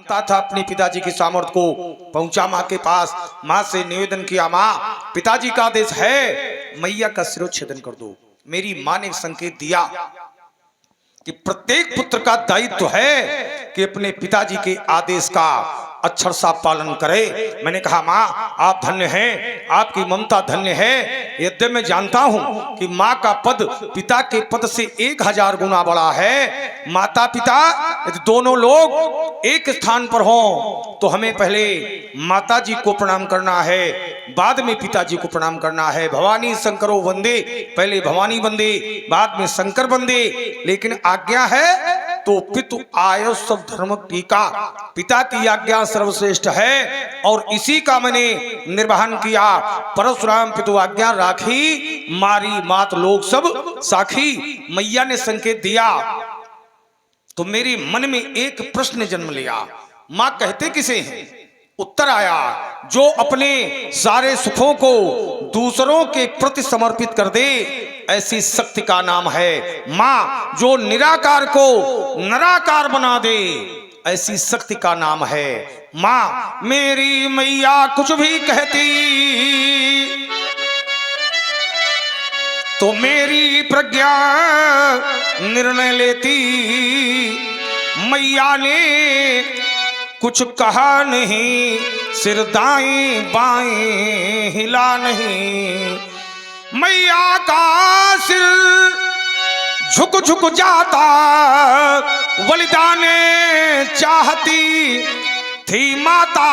जानता था अपने पिताजी की सामर्थ्य को। पहुंचा माँ के पास, माँ से निवेदन किया, माँ पिताजी का आदेश है मैया का शिरोच्छेदन कर दो। मेरी माँ ने संकेत दिया कि प्रत्येक पुत्र का दायित्व है कि अपने पिताजी के आदेश का अक्षर सा पालन करे। मैंने कहा माँ आप धन्य हैं, आपकी ममता धन्य है। यद्यपि मैं जानता हूं कि माँ का पद पिता के पद से 1000 गुना बड़ा है। माता पिता यदि दोनों लोग एक स्थान पर हों तो हमें पहले माता जी को प्रणाम करना है, बाद में पिताजी को प्रणाम करना है। भवानी शंकरो वंदे, पहले भवानी वंदे बाद में शंकर वंदे। लेकिन आज्ञा है तो पितु आयुष सब धर्म टीका, पिता की आज्ञा सर्वश्रेष्ठ है और इसी का मैंने निर्वहन किया। परशुराम पितु आज्ञा राखी, मारी मात लोग सब साखी। मैया ने संकेत दिया तो मेरे मन में एक प्रश्न जन्म लिया, मां कहते किसे हैं? उत्तर आया, जो अपने सारे सुखों को दूसरों के प्रति समर्पित कर दे ऐसी शक्ति का नाम है मां। जो निराकार को निराकार बना दे ऐसी शक्ति का नाम है मां। मेरी मैया कुछ भी कहती तो मेरी प्रज्ञा निर्णय लेती। मैया ने कुछ कहा नहीं, सिर दाएं बाएं हिला नहीं। मैया का सिर झुक झुक जाता, बलिदाने चाहती थी माता।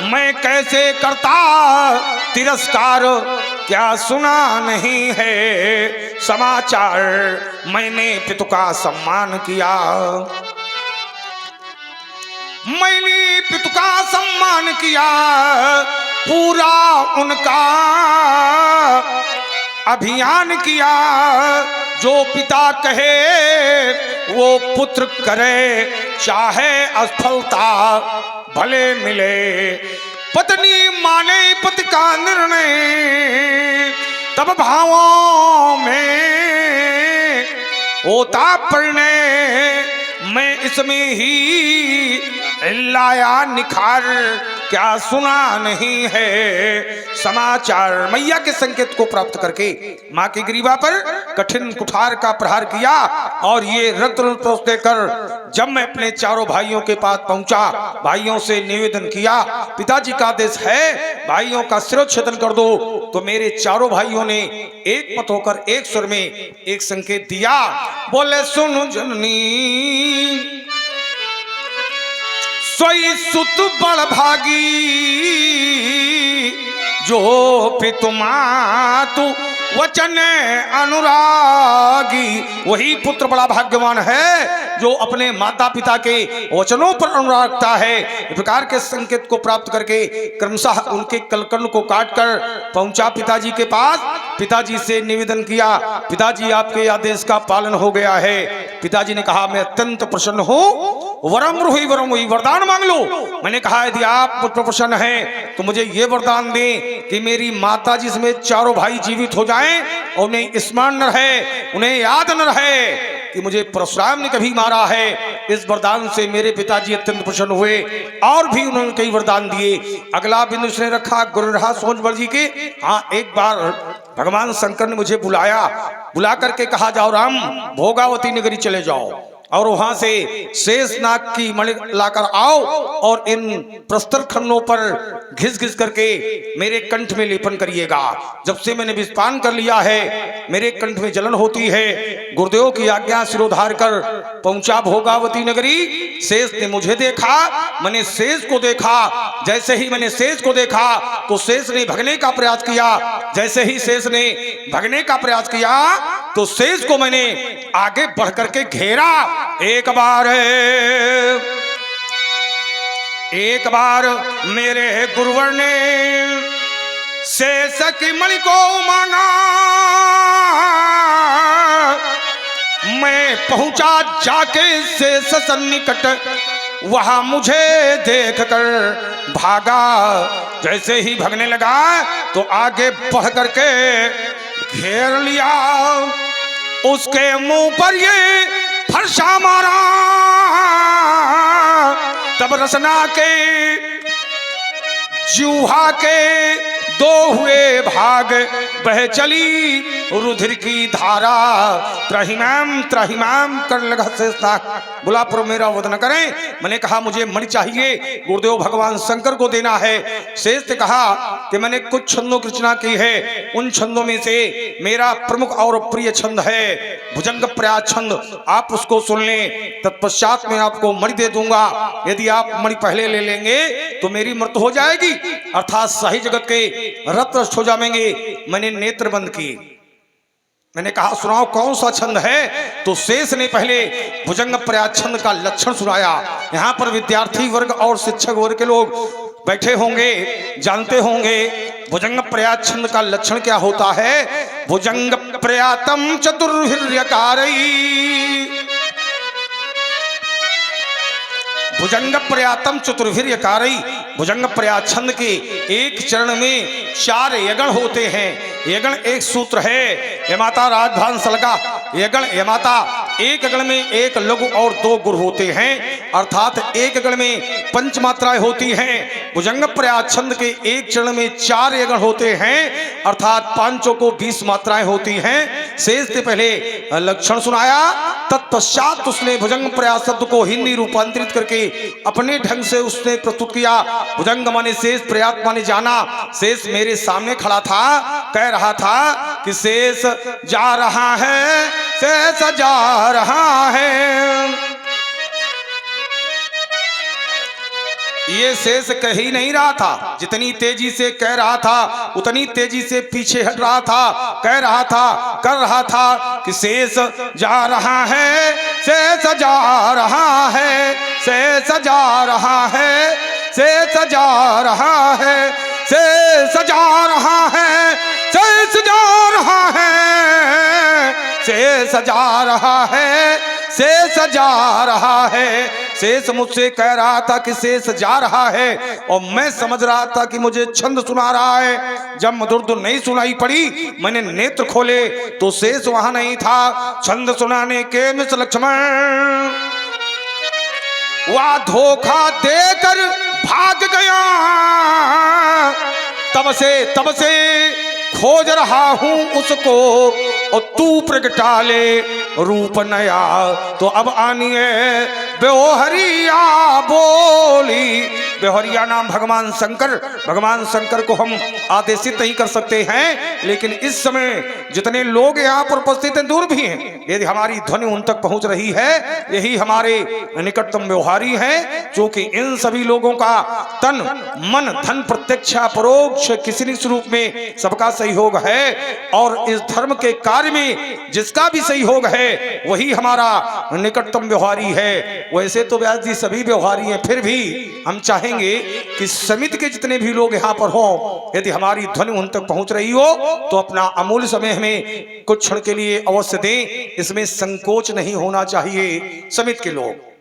मैं कैसे करता तिरस्कार, क्या सुना नहीं है समाचार। मैंने पितु का सम्मान किया, मैंने पितु का सम्मान किया। पूरा उनका अभियान किया, जो पिता कहे वो पुत्र करे, चाहे असफलता भले मिले। पत्नी माने पति का निर्णय, तब भावों में होता परिणय। मैं इसमें ही लाया निखार, क्या सुना नहीं है समाचार। मैया के संकेत को प्राप्त करके मां की ग्रीवा पर कठिन कुठार का प्रहार किया और ये रक्त देकर जब मैं अपने चारों भाइयों के पास पहुंचा, भाइयों से निवेदन किया पिताजी का आदेश है भाइयों का शिरोच्छेदन कर दो, तो मेरे चारों भाइयों ने एक मत होकर एक स्वर में एक संकेत दिया, बोले सुन जननी सोई सुत बड़ भागी, जो पितु मातु वचन अनुरागी। वही पुत्र बड़ा भाग्यवान है जो अपने माता पिता के वचनों पर अनुराग रखता है। इस प्रकार के संकेत को प्राप्त करके क्रमशः उनके कलकर्ण को काटकर पहुंचा पिताजी के पास। पिताजी से निवेदन किया, पिताजी आपके आदेश का पालन हो गया है। पिताजी ने कहा मैं अत्यंत प्रसन्न हूं, वरम रुहि वरम हुई, वरदान मांग लो। मैंने कहा यदि आप मुझ पर प्रसन्न हैं तो मुझे ये वरदान दें कि मेरी माता जी समेत चारों भाई जीवित हो जाएं और उन्हें स्मरण न रहे, उन्हें याद न रहे कि मुझे परशुराम ने कभी मारा है। इस वरदान से मेरे पिताजी अत्यंत प्रसन्न हुए और भी उन्होंने कई वरदान दिए। अगला बिंदु उसने रखा गुरुरहा सोनवर जी के। हाँ, एक बार भगवान शंकर ने मुझे बुला करके कहा जाओ राम भोगावती नगरी चले जाओ और वहां से शेषनाग की मणि लाकर आओ और इन प्रस्तर खन्नों पर घिस घिस करके मेरे कंठ में लेपन करिएगा। जब से मैंने विषपान कर लिया है मेरे कंठ में जलन होती है। गुरुदेव की आज्ञा सिरोधार कर पहुंचा भोगावती नगरी। शेष ने मुझे देखा, मैंने शेष को देखा। जैसे ही मैंने शेष को देखा तो शेष ने भगने का प्रयास किया। जैसे ही शेष ने भगने का प्रयास किया तो शेष को मैंने आगे बढ़ करके घेरा। एक बार मेरे गुरुवर ने शेष की मणि को मांगा। मैं पहुंचा जाके शेष सन्निकट, वहां मुझे देखकर भागा। जैसे ही भागने लगा तो आगे बढ़ करके घेर लिया। उसके मुंह पर ये फरसा मारा, तब रसना के जूहा के दो हुए भाग, बह चली रुधिर की धारा, त्रहिमाम त्रहिमाम कर लगा शेषनाग। बोला प्रभु मेरा वध न करें। मैंने कहा मुझे मणि चाहिए, गुरुदेव भगवान शंकर को देना है। शेष ने कहा कि मैंने कुछ छंदों की रचना की है, उन छंदों में से मेरा प्रमुख और प्रिय छंद है भुजंग प्रयाग छंद, आप उसको सुन लें, तत्पश्चात मैं आपको मणि दे दूंगा। यदि आप मणि पहले ले लेंगे तो मेरी मृत्यु हो जाएगी, अर्थात साही जगत के रत्न हो जाएंगे। मैंने नेत्र बंद किए। मैंने कहा सुनाओ कौन सा छंद है? तो शेष ने पहले भुजंग प्रयाग छंद का लक्षण सुनाया। यहाँ पर विद्यार्थी वर्ग और शिक्षक वर्ग के लोग बैठे होंगे, जानते होंगे भुजंग प्रयाग छंद का लक्षण क्या होता है। भुजंग प्रयातम चतुर्भिर्यकारई, भुजंग प्रयातम चतुर्भिर्यकारई। भुजंग प्रयाग छंद के एक चरण में 4 यगण होते हैं। यगण एक सूत्र है, यमाता राजधान सलगा यगण यमाता। एक यगण में एक लघु और 2 गुरु होते हैं, अर्थात एक यगण में 5 मात्राएं होती हैं। भुजंग प्रयाग छंद के एक चरण में 4 यगण होते हैं, अर्थात 5 को 20 मात्राएं होती हैं। शेष ने पहले लक्षण सुनाया, तत्पश्चात उसने भुजंग प्रयाग शब्द को हिंदी रूपांतरित करके अपने ढंग से उसने प्रस्तुत किया। भुजंग माने शेष, प्रयाग माने जाना। शेष मेरे सामने खड़ा था, कह रहा था कि शेष जा रहा है, शेष जा रहा है। ये शेष कह ही नहीं रहा था, जितनी तेजी से कह रहा था उतनी तेजी से पीछे हट रहा था। कह रहा था, कर रहा था कि शेष जा रहा है, शेष जा रहा है, शेष जा रहा है, शेष जा रहा है, शेष जा रहा है, शेष जा रहा है, शेष जा रहा है, शेष जा रहा है। शेष मुझसे कह रहा था कि शेष जा रहा है और मैं समझ रहा था कि मुझे छंद सुना रहा है। जब मधुर नहीं सुनाई पड़ी, मैंने नेत्र खोले तो शेष वहां नहीं था। छंद सुनाने के मिस लक्ष्मण वह धोखा देकर भाग गया। तब से खोज रहा हूं उसको और तू प्रगटा ले रूप नया। तो अब आनिए बेहोरिया बोली। बेहोरिया नाम भगवान शंकर को हम आदेशित नहीं कर सकते हैं, लेकिन इस समय जितने लोग यहाँ पर उपस्थित हैं दूर भी हैं, यदि हमारी ध्वनि उन तक पहुंच रही है, यही हमारे निकटतम व्यवहारी हैं। क्योंकि इन सभी लोगों का तन मन धन प्रत्यक्ष परोक्ष किसी न स्वरूप में सबका सहयोग है, और इस धर्म के कार्य में जिसका भी सहयोग है वही हमारा निकटतम व्यवहारी है। वैसे तो व्यास जी सभी व्यवहारी हैं, फिर भी हम चाहेंगे कि समिति के जितने भी लोग यहाँ पर हों, यदि हमारी ध्वनि उन तक पहुंच रही हो तो अपना अमूल्य समय हमें कुछ क्षण के लिए अवश्य दें। इसमें संकोच नहीं होना चाहिए। समिति के लोग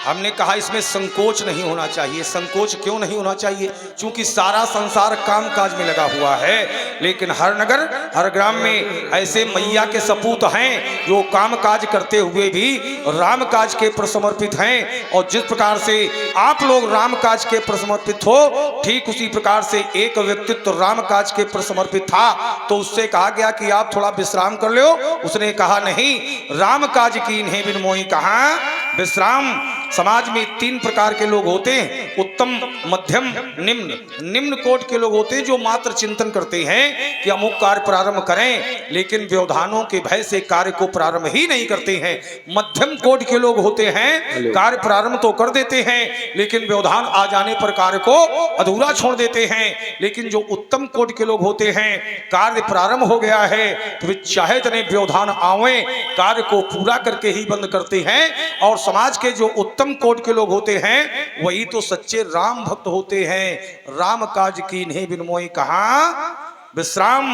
हमने कहा इसमें संकोच नहीं होना चाहिए। संकोच क्यों नहीं होना चाहिए? क्योंकि सारा संसार काम काज में लगा हुआ है, लेकिन हर नगर हर ग्राम में ऐसे मैया के सपूत हैं जो काम काज करते हुए भी राम काज के प्रसमर्पित हैं। और जिस प्रकार से आप लोग राम काज के प्रसमर्पित हो, ठीक उसी प्रकार से एक व्यक्तित्व राम काज के प्रसमर्पित था, तो उससे कहा गया कि आप थोड़ा विश्राम कर लो। उसने कहा नहीं, राम काज की इन्हें बिन मोहि कहाँ विश्राम। समाज में 3 प्रकार के लोग होते हैं, उत्तम, मध्यम, निम्न। निम्न कोट के लोग होते हैं जो मात्र चिंतन करते हैं कि अमुक कार्य प्रारंभ करें, लेकिन व्यवधानों के भय से कार्य को प्रारंभ ही नहीं करते हैं। मध्यम कोट के लोग होते हैं, कार्य प्रारंभ तो कर देते हैं लेकिन व्यवधान आ जाने पर कार्य को अधूरा छोड़ देते हैं। लेकिन जो उत्तम कोट के लोग होते हैं, कार्य प्रारंभ हो गया है तो वे चाहे जितने व्यवधान आवे कार्य को पूरा करके ही बंद करते हैं। और समाज के जो उत्तम कोट के लोग होते हैं वही तो सच्चे राम भक्त होते हैं। राम काज की इन्हें बिन मोहि कहाँ विश्राम।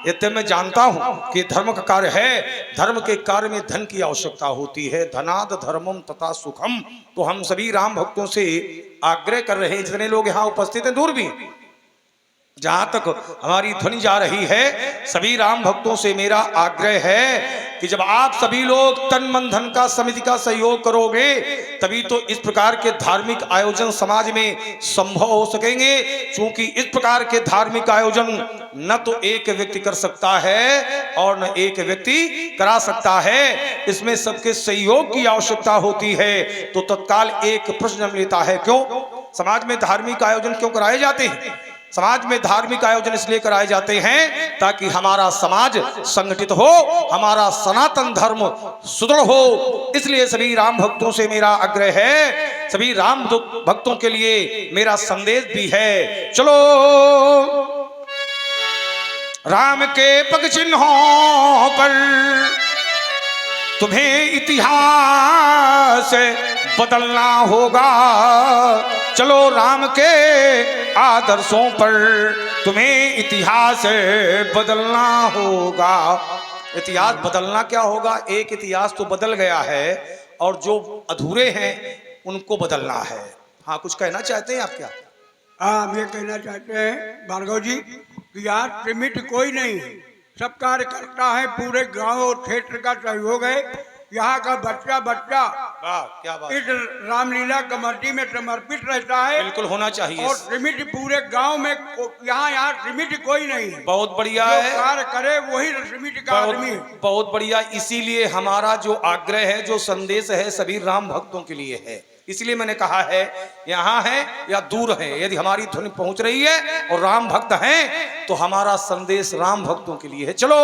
यद्यपि मैं जानता हूं कि धर्म का कार्य है, धर्म के कार्य में धन की आवश्यकता होती है, धनाद धर्मम तथा सुखम। तो हम सभी राम भक्तों से आग्रह कर रहे हैं, जितने लोग यहाँ उपस्थित हैं दूर भी, जहां तक हमारी ध्वनि जा रही है, सभी राम भक्तों से मेरा आग्रह है कि जब आप सभी लोग तन मन धन का समिति का सहयोग करोगे तभी तो इस प्रकार के धार्मिक आयोजन समाज में संभव हो सकेंगे। क्योंकि इस प्रकार के धार्मिक आयोजन न तो एक व्यक्ति कर सकता है और न एक व्यक्ति करा सकता है, इसमें सबके सहयोग की आवश्यकता होती है। तो तत्काल एक प्रश्न जन्म लेता है, क्यों समाज में धार्मिक आयोजन क्यों कराए जाते हैं? समाज में धार्मिक आयोजन इसलिए कराए जाते हैं ताकि हमारा समाज संगठित हो, हमारा सनातन धर्म सुदृढ़ हो। इसलिए सभी राम भक्तों से मेरा आग्रह है, सभी राम भक्तों के लिए मेरा संदेश भी है। चलो राम के पग चिन्हों पर तुम्हें इतिहास बदलना होगा। चलो राम के आदर्शों पर तुम्हें इतिहास बदलना होगा। इतिहास बदलना क्या होगा? एक इतिहास तो बदल गया है और जो अधूरे हैं उनको बदलना है। हाँ, कुछ कहना चाहते हैं आप क्या? हाँ, हम ये कहना चाहते हैं भार्गव जी कि यार ट्रिमिट कोई नहीं, सब कार्य करता है, पूरे गांव और क्षेत्र का सहयोग है। यहाँ का बच्चा क्या बात, इस रामलीला कमेटी में समर्पित रहता है। बिल्कुल होना चाहिए। और ट्रिमिट पूरे गांव में यहाँ ट्रिमिट कोई नहीं है। बहुत बढ़िया है, कार्य करे वही ट्रिमिट का आदमी है। बहुत बढ़िया। इसीलिए हमारा जो आग्रह है, जो संदेश है, सभी राम भक्तों के लिए है। इसलिए मैंने कहा है, यहाँ है या दूर है, यदि हमारी ध्वनि पहुंच रही है और राम भक्त हैं तो हमारा संदेश राम भक्तों के लिए है। चलो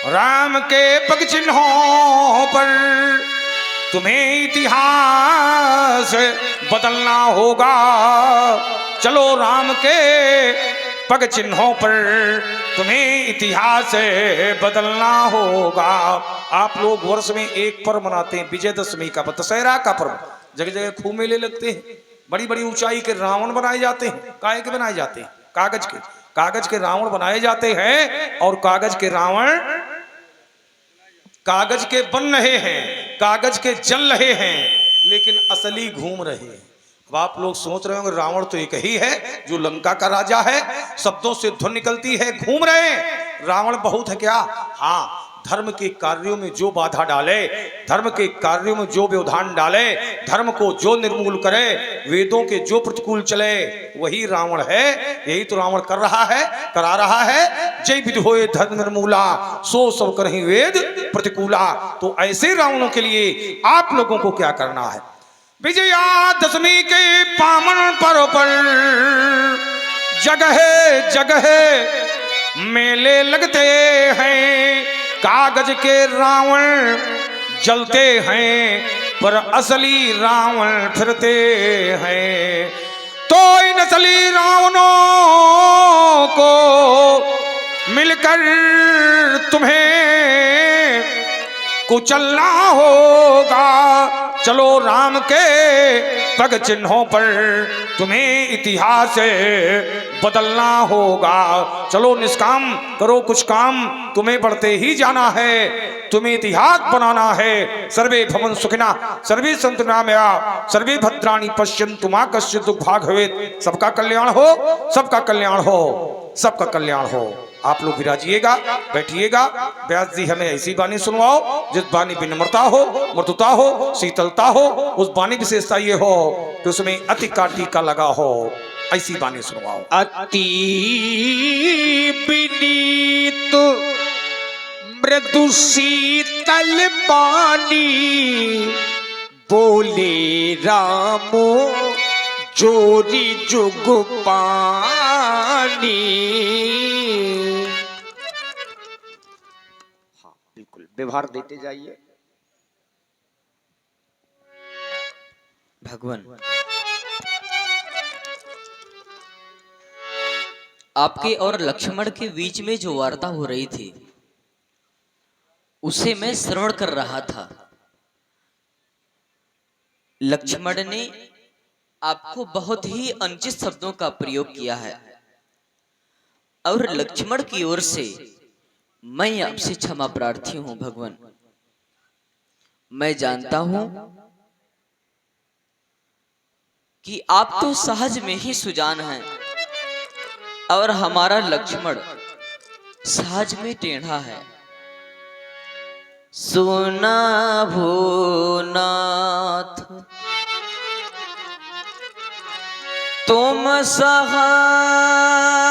राम के पग चिन्हों पर तुम्हें इतिहास बदलना होगा। चलो राम के पग चिन्हों पर तुम्हें इतिहास बदलना होगा। आप लोग वर्ष में एक पर्व मनाते हैं, विजयदशमी का, दशहरा का पर्व। जगह जगह खूब मेले लगते हैं, बड़ी बड़ी ऊंचाई के रावण बनाए जाते हैं। काहे के बनाए जाते हैं? कागज के। कागज के रावण बनाए जाते हैं और कागज के रावण कागज के बन रहे हैं, कागज के जल रहे हैं, लेकिन असली घूम रहे हैं। अब आप लोग सोच रहे होंगे रावण तो एक ही है जो लंका का राजा है, शब्दों से धुन निकलती है, घूम रहे हैं। रावण बहुत है क्या? हाँ, धर्म के कार्यों में जो बाधा डाले, धर्म के कार्यों में जो व्यवधान डाले, धर्म को जो निर्मूल करे, वेदों के जो प्रतिकूल चले, वही रावण है। यही तो रावण कर रहा है, करा रहा है। जय विधि होए धर्म निर्मूला, सो सब करहि वेद प्रतिकूला। तो ऐसे रावणों के लिए आप लोगों को क्या करना है? विजयादशमी के पावन पर्व पर जगह जगह मेले लगते हैं। कागज के रावण जलते हैं पर असली रावण फिरते हैं। तो इन असली रावणों को मिलकर तुम्हें कुचलना होगा। चलो राम के पग चिन्हों पर तुम्हें इतिहास बदलना होगा। चलो निष्काम करो कुछ काम, तुम्हें बढ़ते ही जाना है, तुम्हें इतिहास बनाना है। सर्वे भवन सुखिना सर्वे सन्तु निरामया सर्वे भद्राणि पश्यन्तु मा कश्चित् दुर्भाग् भवेत्। सबका कल्याण हो, सबका कल्याण हो, सबका कल्याण हो। आप लोग विराजिएगा, बैठिएगा। व्यास जी हमें ऐसी वाणी सुनवाओ जिस वाणी विनम्रता हो, मृदुता हो, शीतलता हो। उस वाणी विशेषता ये हो कि उसमें अति का टीका लगा हो, ऐसी वाणी सुनवाओ। अति विनीत मृदु शीतल पानी बोले रामो जोरी जुग पानी। हाँ, बिल्कुल व्यवहार देते जाइए। भगवान, आपके और लक्ष्मण के बीच में जो वार्ता हो रही थी उसे मैं श्रवण कर रहा था। लक्ष्मण ने आपको बहुत ही अनुचित शब्दों का प्रयोग किया है और लक्ष्मण की ओर से मैं आपसे क्षमा प्रार्थी हूं। भगवान, मैं जानता हूं कि आप तो सहज में ही सुजान हैं, और हमारा लक्ष्मण साज में टेढ़ा है। सुना भूनाथ तुम सहाय